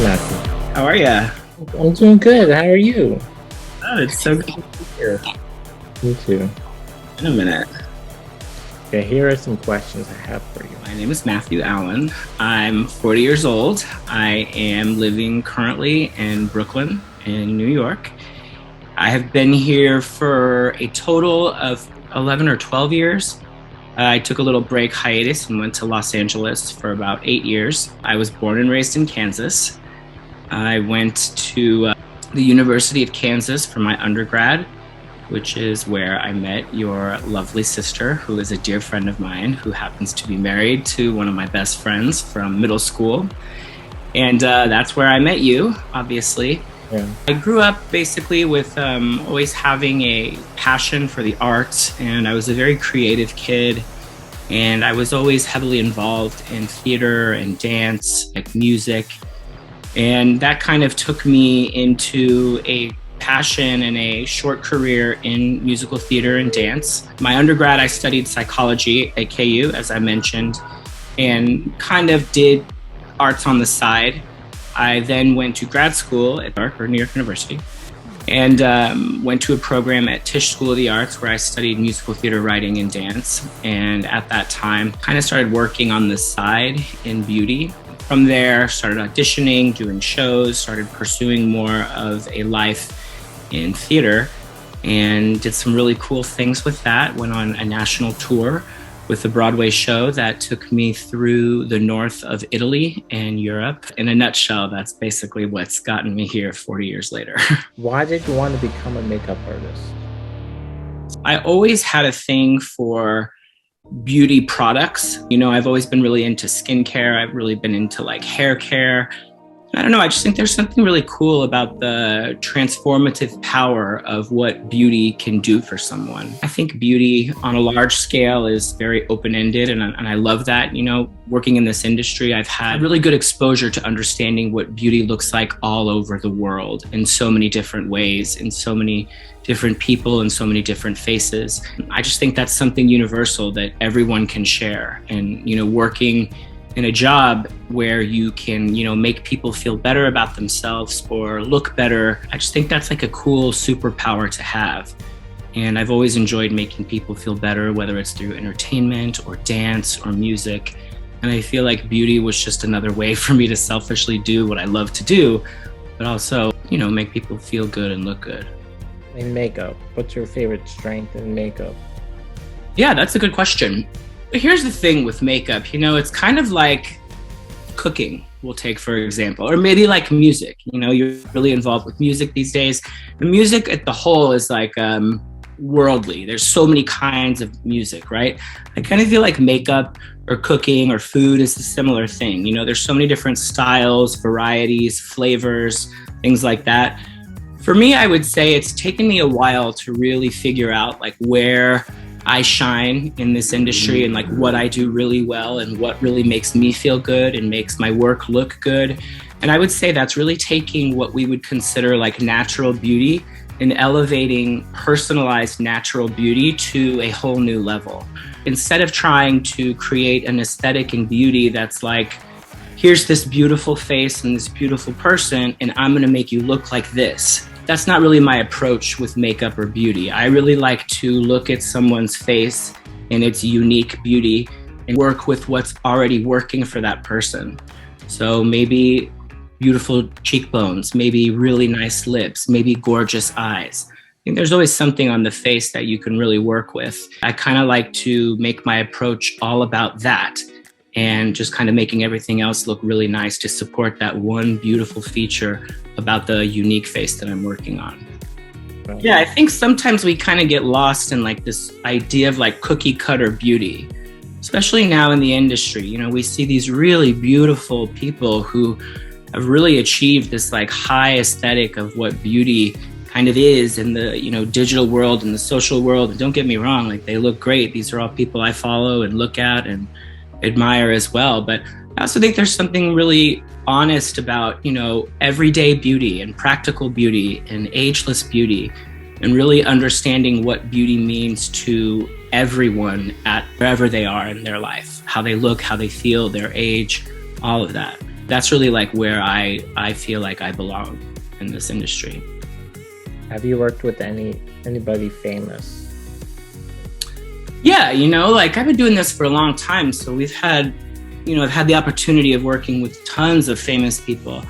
Matthew. How are ya? I'm doing good. How are you? Oh, it's so good to be here. Me too. In a minute. Okay, here are some questions I have for you. My name is Matthew Allen. I'm 40 years old. I am living currently in Brooklyn, in New York. I have been here for a total of 11 or 12 years. I took a little break hiatus and went to Los Angeles for about 8 years. I was born and raised in Kansas. I went to the University of Kansas for my undergrad, which is where I met your lovely sister, who is a dear friend of mine, who happens to be married to one of my best friends from middle school. And that's where I met you, obviously. Yeah. I grew up basically with always having a passion for the arts, and I was a very creative kid. And I was always heavily involved in theater and dance, like music. And that kind of took me into a passion and a short career in musical theater and dance. My undergrad, I studied psychology at KU, as I mentioned, and kind of did arts on the side. I then went to grad school at New York University and went to a program at Tisch School of the Arts where I studied musical theater writing and dance. And at that time, kind of started working on the side in beauty. From there, started auditioning, doing shows, started pursuing more of a life in theater, and did some really cool things with that. Went on a national tour with a Broadway show that took me through the north of Italy and Europe. In a nutshell, that's basically what's gotten me here 40 years later. Why did you want to become a makeup artist? I always had a thing for beauty products. You know, I've always been really into skincare. I've really been into like hair care. I don't know, I just think there's something really cool about the transformative power of what beauty can do for someone. I think beauty on a large scale is very open-ended, and I love that. You know, working in this industry, I've had really good exposure to understanding what beauty looks like all over the world in so many different ways, in so many different people and so many different faces. I just think that's something universal that everyone can share. And, you know, working in a job where you can, you know, make people feel better about themselves or look better, I just think that's like a cool superpower to have. And I've always enjoyed making people feel better, whether it's through entertainment or dance or music. And I feel like beauty was just another way for me to selfishly do what I love to do, but also, you know, make people feel good and look good. In makeup, what's your favorite strength in makeup? Yeah, that's a good question. Here's the thing with makeup, you know, it's kind of like cooking, we'll take for example, or maybe like music. You know, you're really involved with music these days. The music at the whole is like worldly. There's so many kinds of music, right? I kind of feel like makeup or cooking or food is a similar thing. You know, there's so many different styles, varieties, flavors, things like that. For me, I would say it's taken me a while to really figure out like where I shine in this industry and like what I do really well and what really makes me feel good and makes my work look good. And I would say that's really taking what we would consider like natural beauty and elevating personalized natural beauty to a whole new level. Instead of trying to create an aesthetic and beauty that's like, here's this beautiful face and this beautiful person, and I'm gonna make you look like this. That's not really my approach with makeup or beauty. I really like to look at someone's face and its unique beauty and work with what's already working for that person. So maybe beautiful cheekbones, maybe really nice lips, maybe gorgeous eyes. I think there's always something on the face that you can really work with. I kind of like to make my approach all about that and just kind of making everything else look really nice to support that one beautiful feature about the unique face that I'm working on. Yeah, I think sometimes we kind of get lost in like this idea of like cookie cutter beauty, especially now in the industry. You know, we see these really beautiful people who have really achieved this like high aesthetic of what beauty kind of is in the, you know, digital world and the social world. And don't get me wrong, like they look great. These are all people I follow and look at and admire as well. But I also think there's something really honest about, you know, everyday beauty and practical beauty and ageless beauty, and really understanding what beauty means to everyone at wherever they are in their life, how they look, how they feel, their age, all of that. that's really like where I feel like I belong in this industry. Have you worked with anybody famous? Yeah, like I've been doing this for a long time. So I've had the opportunity of working with tons of famous people.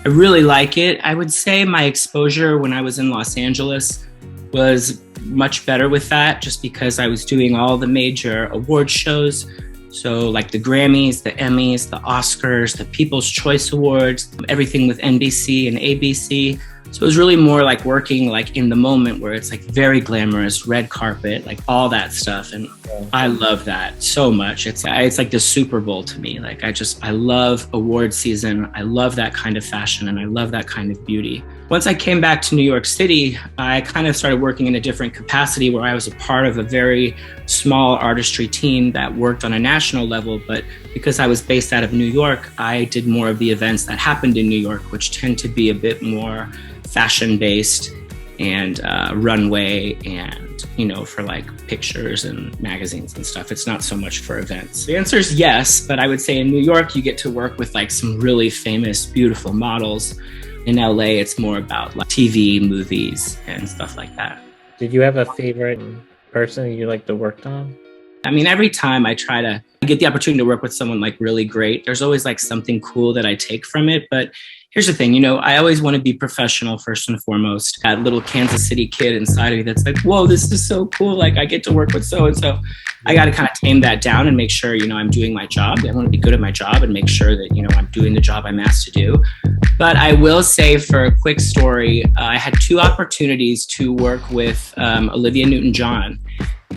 I really like it. I would say my exposure when I was in Los Angeles was much better with that, just because I was doing all the major award shows. So like the Grammys, the Emmys, the Oscars, the People's Choice Awards, everything with NBC and ABC. So it was really more like working like in the moment, where it's like very glamorous, red carpet, like all that stuff. And I love that so much. It's like the Super Bowl to me. Like I love award season. I love that kind of fashion, and I love that kind of beauty. Once I came back to New York City, I kind of started working in a different capacity, where I was a part of a very small artistry team that worked on a national level. But because I was based out of New York, I did more of the events that happened in New York, which tend to be a bit more fashion-based and runway and, for like pictures and magazines and stuff. It's not so much for events. The answer is yes, but I would say in New York, you get to work with like some really famous, beautiful models. In LA, it's more about like TV, movies, and stuff like that. Did you have a favorite person you like to work on? I mean, every time I try to get the opportunity to work with someone like really great, there's always like something cool that I take from it. But here's the thing, I always want to be professional first and foremost. That little Kansas City kid inside of me that's like, whoa, this is so cool. Like I get to work with so-and-so. I got to kind of tame that down and make sure, I'm doing my job. I want to be good at my job and make sure that, I'm doing the job I'm asked to do. But I will say, for a quick story, I had 2 opportunities to work with Olivia Newton-John.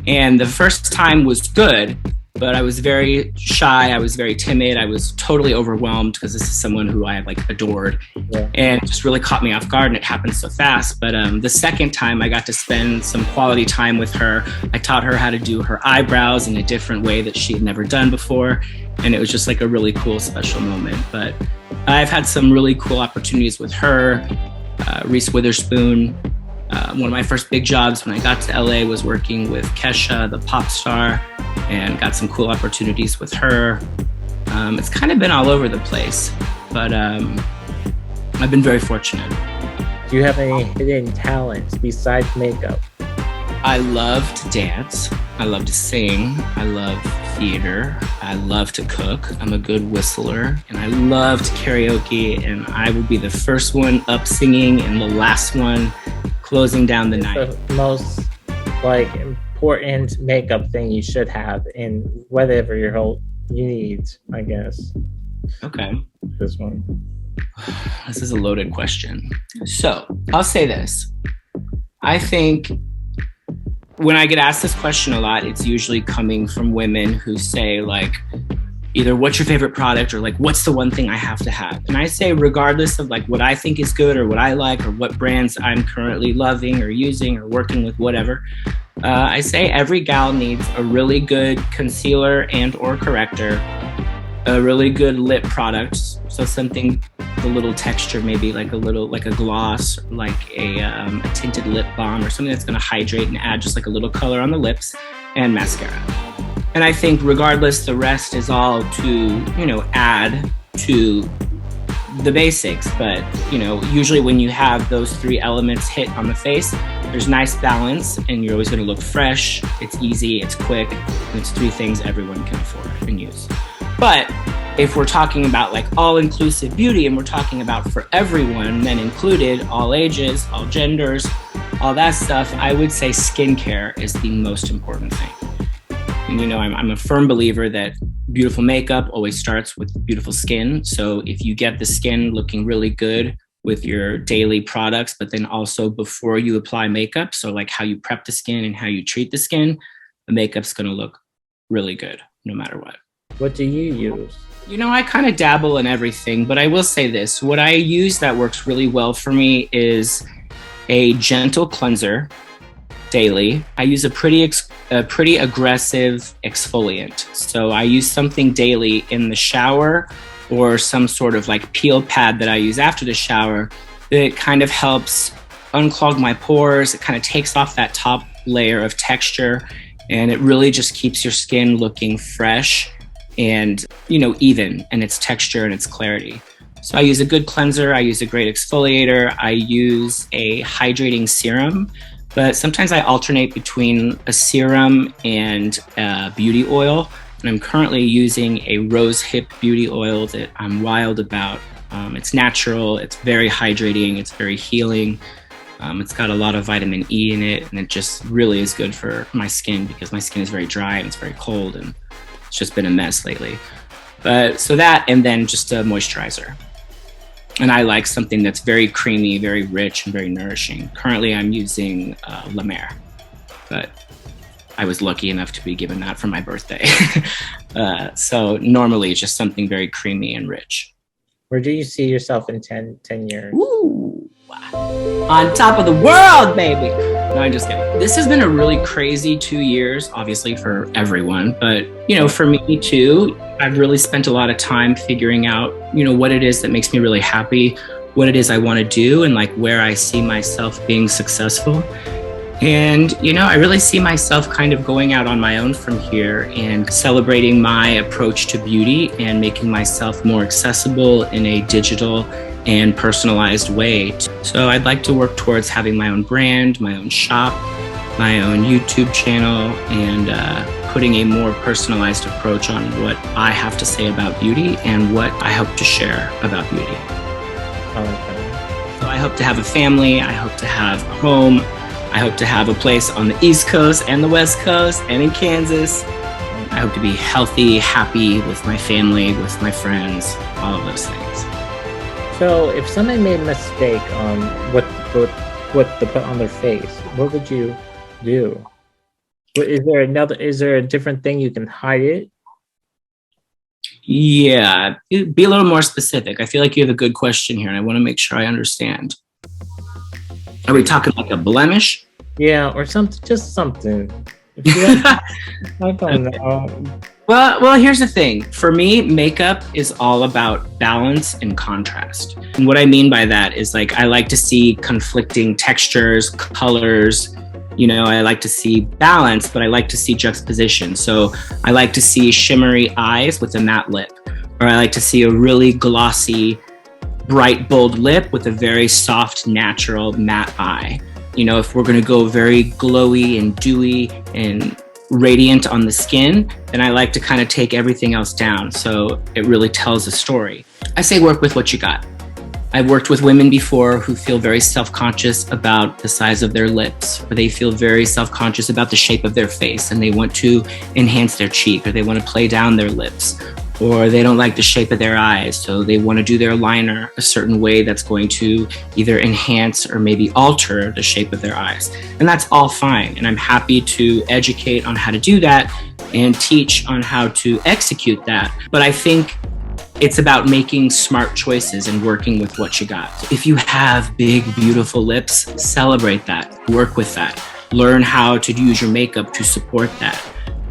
And the first time was good, but I was very shy. I was very timid. I was totally overwhelmed because this is someone who I like adored, and just really caught me off guard, and it happened so fast. But the second time I got to spend some quality time with her. I taught her how to do her eyebrows in a different way that she had never done before. And it was just like a really cool, special moment. But I've had some really cool opportunities with her, Reese Witherspoon. One of my first big jobs when I got to LA was working with Kesha, the pop star, and got some cool opportunities with her. It's kind of been all over the place, but I've been very fortunate. Do you have any hidden talents besides makeup? I love to dance. I love to sing. I love theater. I love to cook. I'm a good whistler, and I love to karaoke, and I will be the first one up singing and the last one closing down the night. The most important makeup thing you should have in whatever you need, I guess. Okay. This one. This is a loaded question. So I'll say this. I think when I get asked this question a lot, it's usually coming from women who say like, either what's your favorite product or like, what's the one thing I have to have? And I say, regardless of like what I think is good or what I like or what brands I'm currently loving or using or working with, whatever, I say every gal needs a really good concealer and or corrector, a really good lip product. So something, a little texture, maybe like a gloss, like a tinted lip balm or something that's going to hydrate and add just like a little color on the lips, and mascara. And I think regardless, the rest is all to, add to the basics. But, usually when you have those 3 elements hit on the face, there's nice balance and you're always going to look fresh. It's easy, it's quick, and it's 3 things everyone can afford and use. But if we're talking about like all-inclusive beauty and we're talking about for everyone, men included, all ages, all genders, all that stuff, I would say skincare is the most important thing. And, I'm a firm believer that beautiful makeup always starts with beautiful skin. So if you get the skin looking really good with your daily products, but then also before you apply makeup, so like how you prep the skin and how you treat the skin, the makeup's going to look really good no matter what. What do you use? I kind of dabble in everything, but I will say this. What I use that works really well for me is a gentle cleanser daily. I use a pretty aggressive exfoliant. So I use something daily in the shower or some sort of like peel pad that I use after the shower that kind of helps unclog my pores. It kind of takes off that top layer of texture, and it really just keeps your skin looking fresh and, even in its texture and its clarity. So I use a good cleanser, I use a great exfoliator, I use a hydrating serum, but sometimes I alternate between a serum and a beauty oil. And I'm currently using a rose hip beauty oil that I'm wild about. It's natural, it's very hydrating, it's very healing. It's got a lot of vitamin E in it, and it just really is good for my skin because my skin is very dry and it's very cold, and it's just been a mess lately. But so that, and then just a moisturizer. And I like something that's very creamy, very rich, and very nourishing. Currently, I'm using La Mer, but I was lucky enough to be given that for my birthday. So normally, it's just something very creamy and rich. Where do you see yourself in 10 years? Ooh, on top of the world, baby. No, I'm just kidding. This has been a really crazy 2 years, obviously for everyone, but for me too. I've really spent a lot of time figuring out, what it is that makes me really happy, what it is I want to do, and like where I see myself being successful. And, I really see myself kind of going out on my own from here and celebrating my approach to beauty and making myself more accessible in a digital and personalized way. So I'd like to work towards having my own brand, my own shop, my own YouTube channel, and putting a more personalized approach on what I have to say about beauty and what I hope to share about beauty. Okay. So I hope to have a family, I hope to have a home, I hope to have a place on the East Coast and the West Coast and in Kansas. I hope to be healthy, happy with my family, with my friends, all of those things. So if somebody made a mistake on what to put on their face, what would you do? Is there a different thing you can hide it? Yeah, be a little more specific. I feel like you have a good question here, and I want to make sure I understand. Are we talking like a blemish? Yeah, or something, just something. I don't know. Well, here's the thing. For me, makeup is all about balance and contrast. And what I mean by that is like I like to see conflicting textures, colors. I like to see balance, but I like to see juxtaposition. So I like to see shimmery eyes with a matte lip, or I like to see a really glossy, bright, bold lip with a very soft, natural, matte eye. If we're going to go very glowy and dewy and radiant on the skin, then I like to kind of take everything else down so it really tells a story. I say work with what you got. I've worked with women before who feel very self-conscious about the size of their lips, or they feel very self-conscious about the shape of their face and they want to enhance their cheek, or they want to play down their lips, or they don't like the shape of their eyes, so they want to do their liner a certain way that's going to either enhance or maybe alter the shape of their eyes. And that's all fine. And I'm happy to educate on how to do that and teach on how to execute that. But I think it's about making smart choices and working with what you got. If you have big, beautiful lips, celebrate that, work with that, learn how to use your makeup to support that.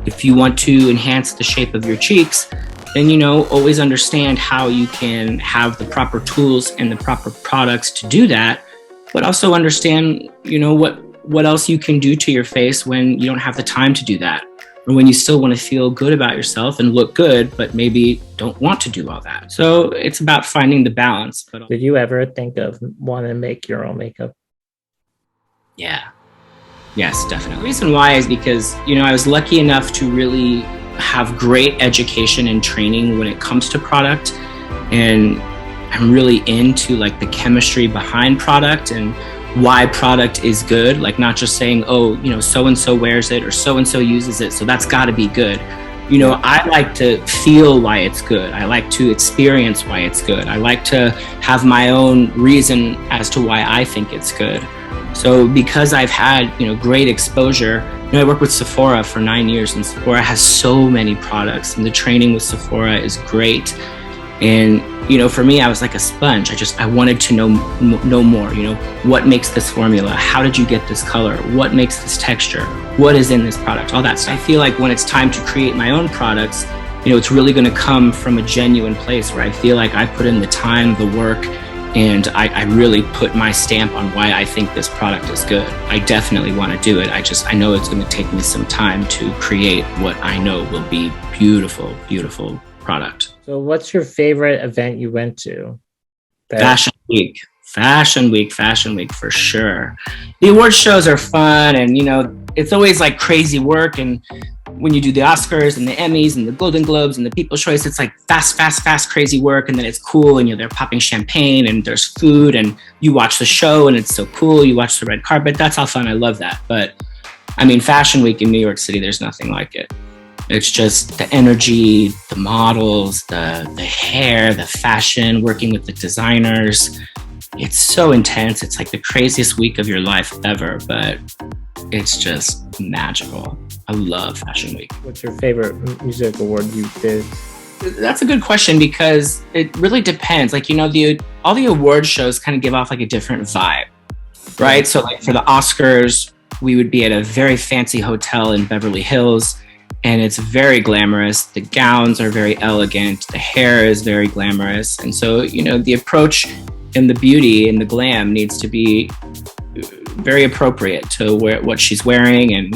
If you want to enhance the shape of your cheeks, then, always understand how you can have the proper tools and the proper products to do that, but also understand, what else you can do to your face when you don't have the time to do that, or when you still want to feel good about yourself and look good, but maybe don't want to do all that. So it's about finding the balance. But did you ever think of wanting to make your own makeup? Yeah. Yes, definitely. The reason why is because, I was lucky enough to really have great education and training when it comes to product, and I'm really into like the chemistry behind product and why product is good, like not just saying, so and so wears it or so and so uses it, so that's got to be good. I like to feel why it's good. I like to experience why it's good. I like to have my own reason as to why I think it's good. So because I've had, great exposure, I worked with Sephora for 9 years, and Sephora has so many products, and the training with Sephora is great. And, for me, I was like a sponge. I wanted to know more, what makes this formula? How did you get this color? What makes this texture? What is in this product? All that stuff. I feel like when it's time to create my own products, it's really going to come from a genuine place where I feel like I put in the time, the work, and I really put my stamp on why I think this product is good. I definitely want to do it. I know it's going to take me some time to create what I know will be beautiful, beautiful product. So what's your favorite event you went to? That Fashion Week for sure. The award shows are fun, and you know, it's always like crazy work. And when you do the Oscars and the Emmys and the Golden Globes and the People's Choice, it's like fast, crazy work. And then it's cool, and you're there popping champagne, and there's food, and you watch the show, and it's so cool. You watch the red carpet. That's all fun. I love that. But I mean, Fashion Week in New York City, there's nothing like it. It's just the energy, the models, the hair, the fashion, working with the designers. It's so intense. It's like the craziest week of your life ever, but it's just magical. I love Fashion Week. What's your favorite music award you did? That's a good question because it really depends. Like, you know, all the award shows kind of give off like a different vibe, right? So like for the Oscars, we would be at a very fancy hotel in Beverly Hills, and it's very glamorous. The gowns are very elegant. The hair is very glamorous. And so, you know, the approach and the beauty and the glam needs to be very appropriate to what she's wearing and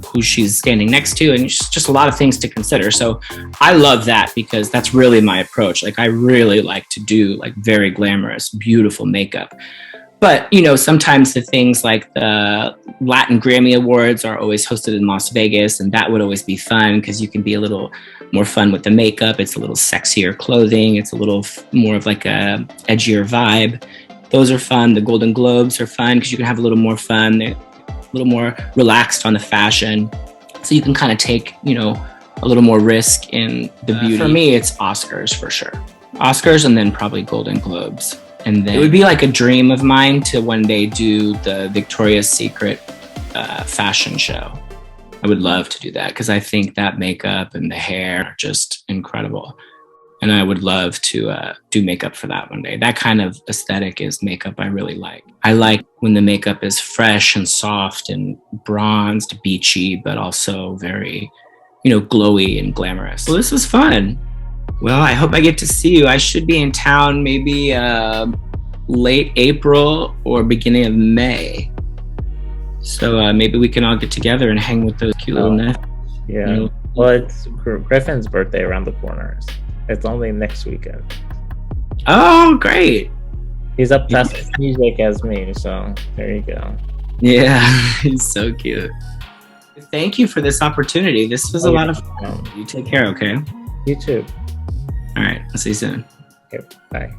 who she's standing next to, and just a lot of things to consider. So I love that because that's really my approach. Like I really like to do like very glamorous, beautiful makeup. But, you know, sometimes the things like the Latin Grammy Awards are always hosted in Las Vegas, and that would always be fun because you can be a little more fun with the makeup. It's a little sexier clothing. It's a little more of like a edgier vibe. Those are fun. The Golden Globes are fun because you can have a little more fun. They're a little more relaxed on the fashion. So you can kind of take, you know, a little more risk in the beauty. For me, it's Oscars for sure. Oscars and then probably Golden Globes. And then it would be like a dream of mine to one day do the Victoria's Secret fashion show. I would love to do that because I think that makeup and the hair are just incredible. And I would love to do makeup for that one day. That kind of aesthetic is makeup I really like. I like when the makeup is fresh and soft and bronzed, beachy, but also very, you know, glowy and glamorous. Well, this was fun. Well, I hope I get to see you. I should be in town maybe late April or beginning of May. So maybe we can all get together and hang with those cute little nephews. Yeah. You know? Well, it's Griffin's birthday around the corner. It's only next weekend. Oh, great. He's obsessed with music as me, so there you go. Yeah, he's so cute. Thank you for this opportunity. This was a lot of fun. You take care, okay? You too. All right, I'll see you soon. Okay, bye.